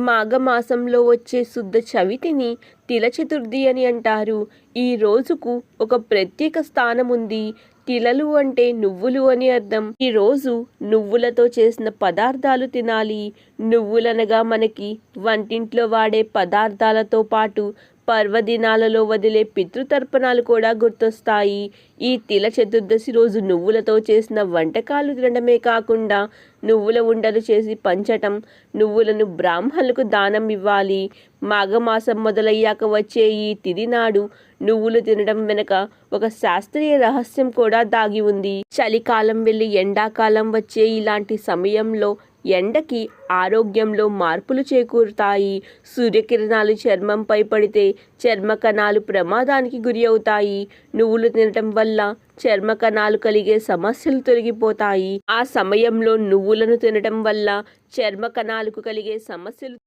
మాఘమాసంలో వచ్చే శుద్ధ చవితిని తిల చతుర్థి అని అంటారు. ఈ రోజుకు ఒక ప్రత్యేక స్థానం ఉంది. తిలలు అంటే నువ్వులు అని అర్థం. ఈ రోజు నువ్వులతో చేసిన పదార్థాలు తినాలి. నువ్వులనగా మనకి వంటింట్లో వాడే పదార్థాలతో పాటు పర్వదినాలలో వదిలే పితృతర్పణాలు కూడా గుర్తొస్తాయి. ఈ తిల చతుర్దశి రోజు నువ్వులతో చేసిన వంటకాలు తినడమే కాకుండా నువ్వుల ఉండలు చేసి పంచటం, నువ్వులను బ్రాహ్మణులకు దానం ఇవ్వాలి. మాఘమాసం మొదలయ్యాక వచ్చే ఈ తిథి నాడు నువ్వులు తినడం వెనుక ఒక శాస్త్రీయ రహస్యం కూడా దాగి ఉంది. చలికాలం వెళ్ళి ఎండాకాలం వచ్చే ఇలాంటి సమయంలో ఎండకి ఆరోగ్యంలో మార్పులు చేకూరుతాయి. సూర్యకిరణాలు చర్మంపై పడితే చర్మ కణాలు ప్రమాదానికి గురి అవుతాయి. నువ్వులు తినటం వల్ల చర్మ కణాలు కలిగే సమస్యలు తొలగిపోతాయి. ఆ సమయంలో నువ్వులను తినటం వల్ల చర్మ కణాలకు కలిగే సమస్యలు